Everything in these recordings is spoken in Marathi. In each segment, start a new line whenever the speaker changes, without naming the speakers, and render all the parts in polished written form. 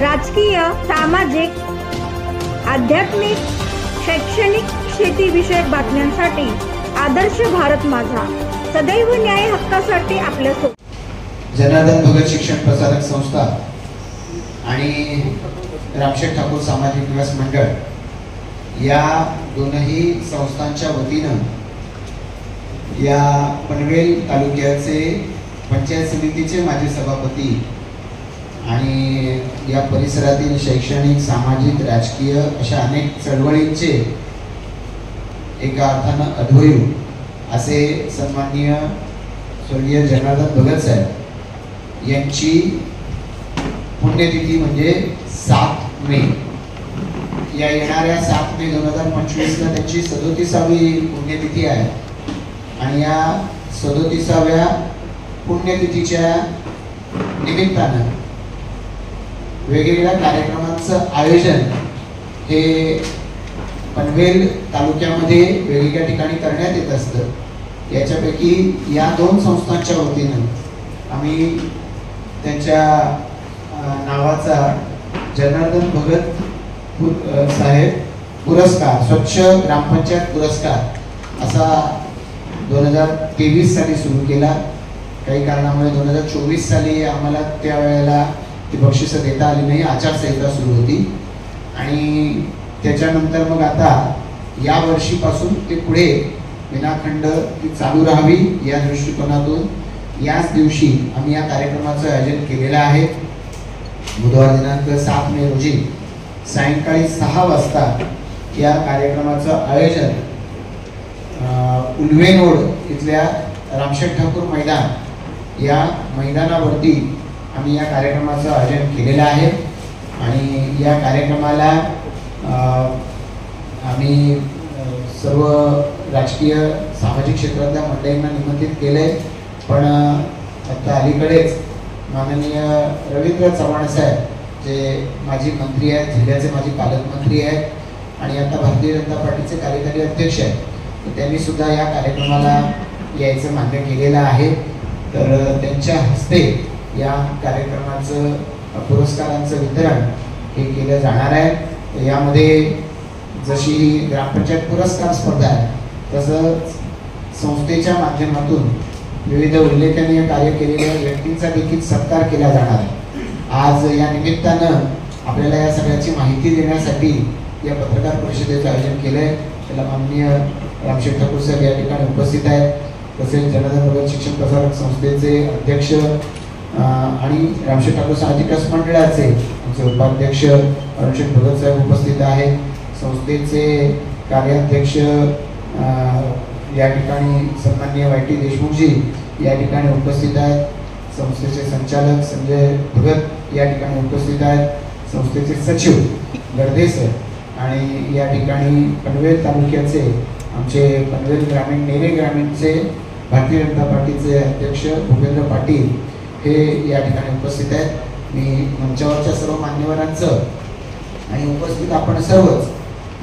राजकीय, सामाजिक, आध्यात्मिक, शैक्षणिक, शेतीविषयक बातम्यांसाठी आदर्श भारत माझा सदैव न्याय हक्कासाठी आपल्यासोबत।
जनार्दन भगत शिक्षण प्रसारक संस्था आणि रामशेठ ठाकूर सामाजिक विकास मंडळ या दोनही संस्थांच्या वतीनं या पनवेल तालुक्याचे पंचायत समितीचे माजी सभापती आणि या परिसरातील शैक्षणिक, सामाजिक, राजकीय अशा अनेक चळवळींचे एका अर्थानं अध्वर्यू असे सन्माननीय स्वर्गीय जनार्दन भगत साहेब यांची पुण्यतिथी म्हणजे 7 मे। या येणाऱ्या 7 मे 2025ला त्यांची 37वी पुण्यतिथी आहे आणि या 37व्या पुण्यतिथीच्या निमित्तानं वेगवेगळ्या कार्यक्रमांचं आयोजन हे पनवेल तालुक्यामध्ये वेगवेगळ्या ठिकाणी करण्यात येत असतं। याच्यापैकी या दोन संस्थांच्या वतीनं आम्ही त्यांच्या नावाचा जनार्दन भगत साहेब पुरस्कार, स्वच्छ ग्रामपंचायत पुरस्कार असा 2023 साली सुरू केला। काही कारणामुळे 2024 साली आम्हाला त्यावेळेला ती बक्षिसं देता आली नाही, आचारसंहिता सुरू होती आणि त्याच्यानंतर मग आता या वर्षीपासून ते पुढे विनाखंड ती चालू राहावी या दृष्टिकोनातून याच दिवशी आम्ही या कार्यक्रमाचं आयोजन केलेलं आहे। बुधवार दिनांक 7 मे रोजी सायंकाळी 6 वाजता या कार्यक्रमाचं आयोजन उल्वेनोड इथल्या रामशेठ ठाकूर मैदान या मैदानावरती आम्ही या कार्यक्रमाचं आयोजन केलेलं आहे आणि या कार्यक्रमाला आम्ही सर्व राजकीय, सामाजिक क्षेत्रातल्या मंडळींना निमंत्रित केले। पण आता अलीकडेच माननीय रवींद्र चव्हाण साहेब जे माजी मंत्री आहेत, जिल्ह्याचे माजी पालकमंत्री आहेत आणि आता भारतीय जनता पार्टीचे कार्यकारी अध्यक्ष आहेत, तर त्यांनी सुद्धा या कार्यक्रमाला यायचं मान्य केलेलं आहे। तर त्यांच्या हस्ते या कार्यक्रमाचं पुरस्कारांचं वितरण हे केलं जाणार आहे। यामध्ये जशी ग्रामपंचायत पुरस्कार स्पर्धा आहे तसंच संस्थेच्या माध्यमातून विविध उल्लेखनीय कार्य केलेल्या व्यक्तींचा देखील सत्कार केला जाणार आहे। आज या निमित्तानं आपल्याला या सगळ्याची माहिती देण्यासाठी या पत्रकार परिषदेचं आयोजन केलं आहे। त्याला माननीय रामशेठ ठाकूर साहेब या ठिकाणी उपस्थित आहेत, तसेच जनार्दन भगत शिक्षण प्रसारक संस्थेचे अध्यक्ष आणि रामशेठ ठाकूर सामाजिक विकास मंडळाचे आमचे उपाध्यक्ष अरुणशेठ भगत साहेब उपस्थित आहेत, संस्थेचे कार्याध्यक्ष या ठिकाणी सन्माननीय YT देशमुखजी या ठिकाणी उपस्थित आहेत, संस्थेचे संचालक संजय भगत या ठिकाणी उपस्थित आहेत, संस्थेचे सचिव गर्दे सर आणि या ठिकाणी पनवेल तालुक्याचे आमचे पनवेल ग्रामीण, नेरे ग्रामीणचे भारतीय जनता पार्टीचे अध्यक्ष भूपेंद्र पाटील हे या ठिकाणी उपस्थित आहेत। मी मंचावरच्या सर्व मान्यवरांचं आणि उपस्थित आपण सर्वच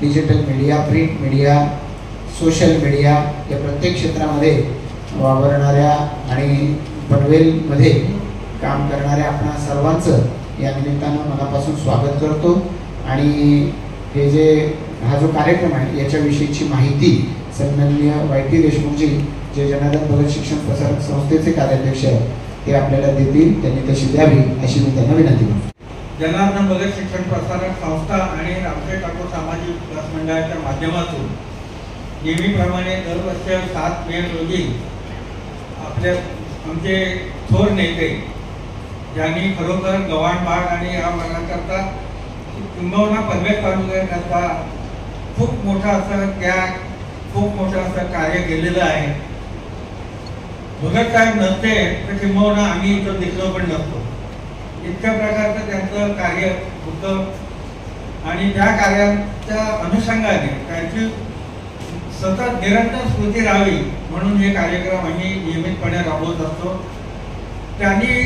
digital media, print media, social media या प्रत्येक क्षेत्रामध्ये वावरणाऱ्या आणि पनवेलमध्ये काम करणाऱ्या आपणा सर्वांचं या निमित्तानं मनापासून स्वागत करतो आणि हे जे हा जो कार्यक्रम आहे याच्याविषयीची माहिती सन्माननीय YT देशमुखजी जे जनार्दन भगत शिक्षण प्रसारक संस्थेचे कार्याध्यक्ष आहेत ते आपल्याला देतील, त्यांनी तशी द्यावी अशी मी त्यांना विनंती करतो।
जनार्दन भगत शिक्षण प्रसारक संस्था आणि रामशेठ ठाकूर सामाजिक विकास मंडळाच्या माध्यमातून नेहमीप्रमाणे दरवर्षी 7 मे रोजी आमचे थोर नेते ज्यांनी खरोखर गव्हाणबाग आणि या भागाकरता किंबहुना पनवेल तालुक्याकरता खूप मोठं असं त्याग, खूप मोठं असं कार्य केलेलं आहे। भगत साहेब नसते तर किंबहुना आम्ही इथं दिसलो पण नसतो, इतक्या प्रकारचं त्यांचं कार्य होतं आणि त्या कार्याच्या अनुषंगाने त्यांची सतत निरंतर स्मृती राहावी म्हणून हे कार्यक्रम आम्ही नियमितपणे राबवत असतो। त्यांनी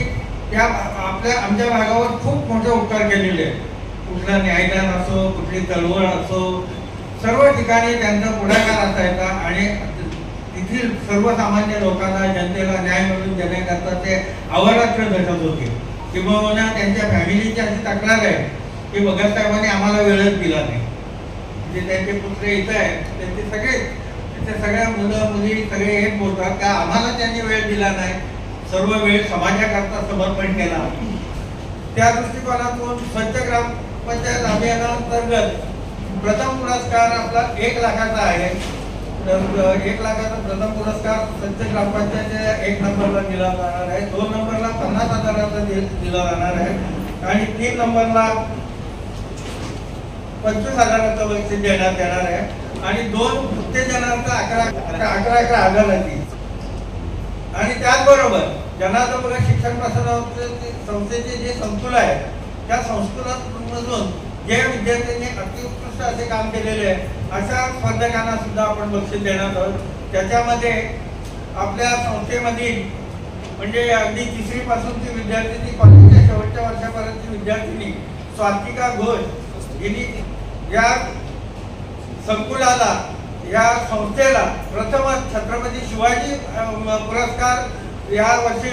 त्या आमच्या भागावर खूप मोठे उपकार केलेले आहेत, कुठला न्यायदान असो, कुठली चळवळ असो, सर्व ठिकाणी त्यांचा पुढाकार असायचा आणि तेथील सर्वसामान्य लोकांना, जनतेला न्याय मिळवून देण्याकरता ते अहोरात्र झटत होते। किंबहुना त्यांच्या फॅमिलीची अशी तक्रार आहे की भगत साहेबांनी आम्हाला वेळच दिला नाही. म्हणजे त्यांचे पुत्र इथं आहेत, त्यांचे सगळ्या मुलं मुली सगळे हेच बोलतात का आम्हाला त्यांनी वेळ दिला नाही, सर्व वेळ समाजाकरता समर्पण केला. त्या दृष्टिकोनातून स्वच्छ ग्रामपंचायत अभियानांतर्गत प्रथम पुरस्कार आपला 1 लाखाचा आहे. तर 1 लाखाचा प्रथम पुरस्कार स्वच्छ ग्रामपंचायतच्या 1 नंबरला दिला जाणार आहे, 2 नंबरला 50,000चा दिला जाणार आहे आणि 3 नंबरला 25,000चं बक्षीस देण्यात येणार आहे आणि 2 उत्तेजनार्थ 11,000 आणि त्याचबरोबर जनार्दन भगत शिक्षण प्रसारक संस्थेचे जे संकुल आहे त्या संकुलामधून जे विद्यार्थ्यांनी अत्युत्कृष्ट असे काम केलेले आहे अशा स्पर्धकांना सुद्धा आपण बक्षीस देणार आहोत. त्याच्यामध्ये आपल्या संस्थेमधील म्हणजे अगदी 3री पासूनची विद्यार्थिनी कॉलेजच्या शेवटच्या वर्षापर्यंतची विद्यार्थिनी स्वातिका घोष हिने या संकुलाला या संस्थेला प्रथमच छत्रपती शिवाजी पुरस्कार या वर्षी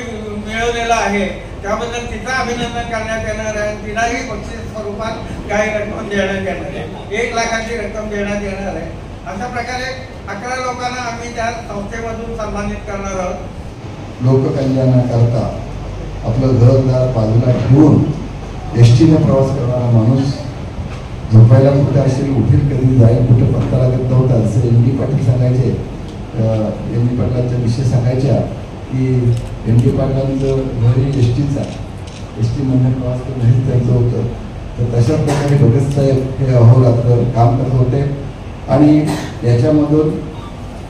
मिळवलेला आहे. त्याबद्दल तिचं अभिनंदन करण्यात येणार आहे. तिलाही बक्षीस स्वरूपात काही रक्कम देण्यात येणार आहे, 1 लाखाची रक्कम देण्यात येणार आहे. अशा प्रकारे 11 लोकांना आम्ही त्या संस्थेमधून सन्मानित करणार आहोत.
लोककल्याणाकरता आपलं घरदार बाजूला ठेवून एसटीने प्रवास करणारा माणूस झोपायला कुठे असेल, उठेल कधी, जाईल कुठे पत्ता लागत नव्हता. असं एम डी पाटील सांगायचे, एम डी पाटलांच्या विषय सांगायच्या की एम डी पाटलांचं घरी एसटीमधनं प्रवास करणं हेच त्यांचं होतं. तर तशा प्रकारे भगत साहेब हे अहोरात्र काम करत होते आणि याच्यामधून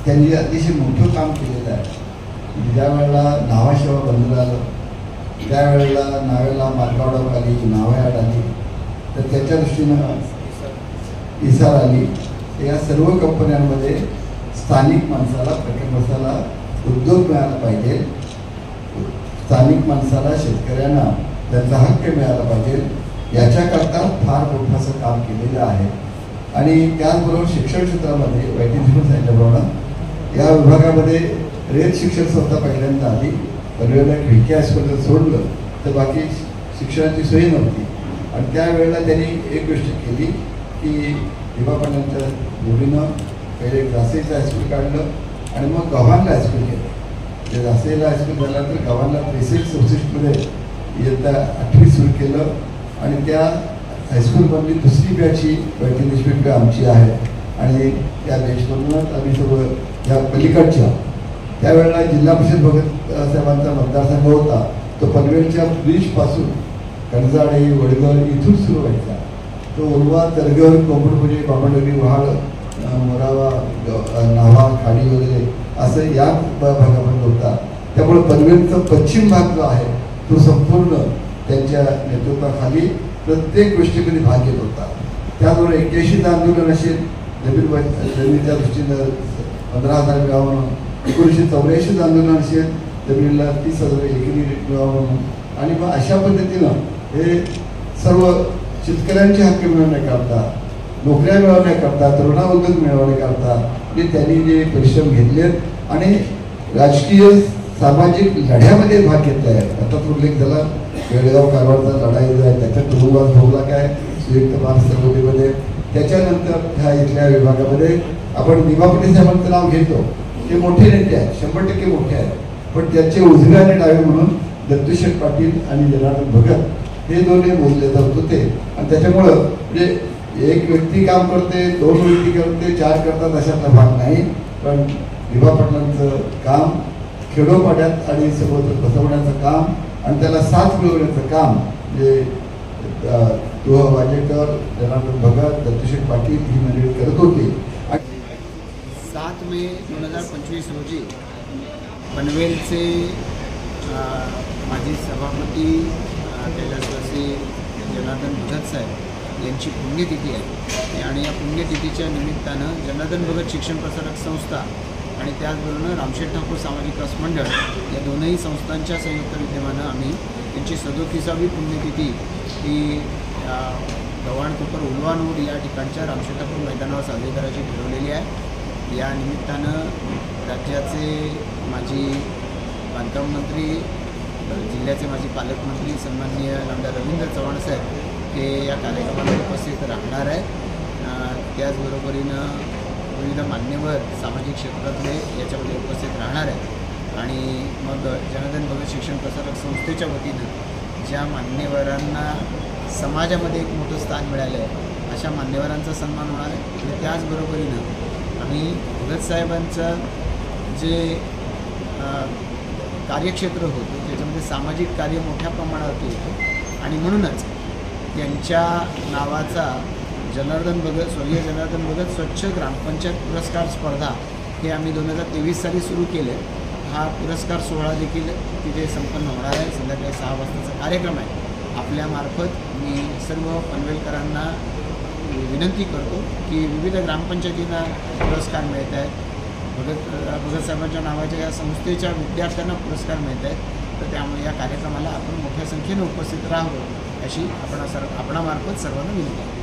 त्यांनी अतिशय मोठं काम केलेलं आहे. ज्या वेळेला नावाशिवा बंद झालं त्यावेळेला नावेला मार्गावडावर आली, नावायाड आली, तर त्याच्या दृष्टीनं इसार आली. या सर्व कंपन्यांमध्ये स्थानिक माणसाला, प्रकल्पाला उद्योग मिळाला पाहिजे, स्थानिक माणसाला, शेतकऱ्यांना त्यांचा हक्क मिळाला पाहिजे, याच्याकरता फार मोठं असं काम केलेलं आहे. आणि त्याचबरोबर शिक्षण क्षेत्रामध्ये वैद्यकीय सांगितल्याप्रमाणे या विभागामध्ये रेत शिक्षण संस्था पहिल्यांदा आली. पनवेलला खिडकी हायस्कूल सोडलं तर बाकी शिक्षणाची सोय नव्हती आणि त्यावेळेला त्यांनी एक गोष्ट केली की विभागाच्या मुलीनं पहिले जासेचं हायस्कूल काढलं आणि मग गव्हाणला हायस्कूल केलं. जे जासेला हायस्कूल झाल्यानंतर गव्हाणला 63-64मध्ये इयत्ता 8वी सुरू केलं आणि त्या हायस्कूलमधली 2री बॅच ही वैद्यकीय आमची आहे आणि त्या बॅचमधूनच आम्ही सर्व ह्या पलीकडच्या त्यावेळेला जिल्हा परिषद भगत साहेबांचा मतदारसंघ होता. तो पनवेलच्या ब्रिजपासून कणजाडे, वडगळ इथून सुरू व्हायचा. तो उलवा, तरघर, कोंबडपुरी, बाबडगी, वहाळ, मोरावा, नाव्हा, खाडी वगैरे असं या भागामध्ये होता. त्यामुळे पनवेलचा पश्चिम भाग जो आहे तो संपूर्ण त्यांच्या नेतृत्वाखाली प्रत्येक गोष्टीमध्ये भाग घेत होता. त्याचबरोबर 81 आंदोलन असेल, जमिनीच्या दृष्टीनं 15,000 मिळावं म्हणून, 1984 आंदोलन असेल, जमिनीला 30,000 एकरी मिळावं म्हणून आणि मग अशा पद्धतीनं हे सर्व शेतकऱ्यांचे हक्क मिळवण्याकरता, नोकऱ्या मिळवण्याकरता, तरुणा उद्योग मिळवण्याकरता जे त्यांनी जे परिश्रम घेतलेत आणि राजकीय सामाजिक लढ्यामध्ये भाग घेतला आहे. आताच उल्लेख झाला बेळगाव कारवारचा लढा जो आहे त्याच्यात तुरुंगवास भोगला काय संयुक्त महाराष्ट्र समितीमध्ये. त्याच्यानंतर ह्या इथल्या विभागामध्ये आपण दिवा पाटील साहेबांचं नाव घेतो. ते मोठे नेते आहेत, 100% मोठे आहेत, पण त्याचे उजवे आणि डावे म्हणून दत्तूशेठ पाटील आणि जनार्दन भगत हे दोन्ही बोलले जात होते. आणि त्याच्यामुळं म्हणजे एक व्यक्ती काम करते, 2 व्यक्ती करते, 4 करतात अशातला भाग नाही. पण दिवा पाटलांचं काम खेडोपाड्यात आणि सर्वत्र बसवण्याचं काम आणि त्याला साथ मिळवण्याचं काम म्हणजे वाजेकर, जनार्दन भगत, दत्तूशेठ पाटील ही मंडळी करत होती.
7 मे 2025 रोजी पनवेलचे माजी सभापती कैलासवासी जनार्दन भगत साहेब यांची पुण्यतिथी आहे आणि या पुण्यतिथीच्या निमित्तानं जनार्दन भगत शिक्षण प्रसारक संस्था आणि त्याचबरोबर रामशेठ ठाकूर सामाजिक ट्रस्ट मंडळ या दोनही संस्थांच्या संयुक्त विद्यमानं आम्ही त्यांची 37वी पुण्यतिथी ही गव्हाणकोपर उलवानूर या ठिकाणच्या रामशेठ ठाकूर मैदानावर साजरी करायची ठरवलेली आहे. या निमित्तानं राज्याचे माजी बांधकाम मंत्री जिल्ह्याचे माजी पालकमंत्री सन्माननीय आमदार रवींद्र चव्हाण साहेब हे या कार्यक्रमाला उपस्थित राहणार आहे. त्याचबरोबरीनं विविध मान्यवर सामाजिक क्षेत्रातले याच्यामध्ये उपस्थित राहणार आहेत. आणि मग जनार्दन भगत शिक्षण प्रसारक संस्थेच्या वतीनं ज्या मान्यवरांना समाजामध्ये एक मोठं स्थान मिळालं आहे अशा मान्यवरांचा सन्मान होणार आहे. आणि त्याचबरोबरीनं आम्ही भगतसाहेबांचं जे कार्यक्षेत्र होतं त्याच्यामध्ये सामाजिक कार्य मोठ्या प्रमाणावरती होतं आणि म्हणूनच त्यांच्या नावाचा स्वर्गीय जनार्दन भगत स्वच्छ ग्रामपंचायत पुरस्कार स्पर्धा हे आम्ही 2023 साली सुरू केले. हा पुरस्कार सोहळा देखील तिथे संपन्न होणार आहे. संध्याकाळी 6 वाजताचा कार्यक्रम आहे. आपल्यामार्फत मी सर्व पनवेलकरांना विनंती करतो की विविध ग्रामपंचायतींना पुरस्कार मिळत आहेत. भगतसाहेबांच्या नावाच्या या संस्थेच्या विद्यार्थ्यांना पुरस्कार मिळत आहेत. तर त्यामुळे या कार्यक्रमाला आपण मोठ्या संख्येने उपस्थित राहावं अशी आपणामार्फत सर्वांना विनंती आहे.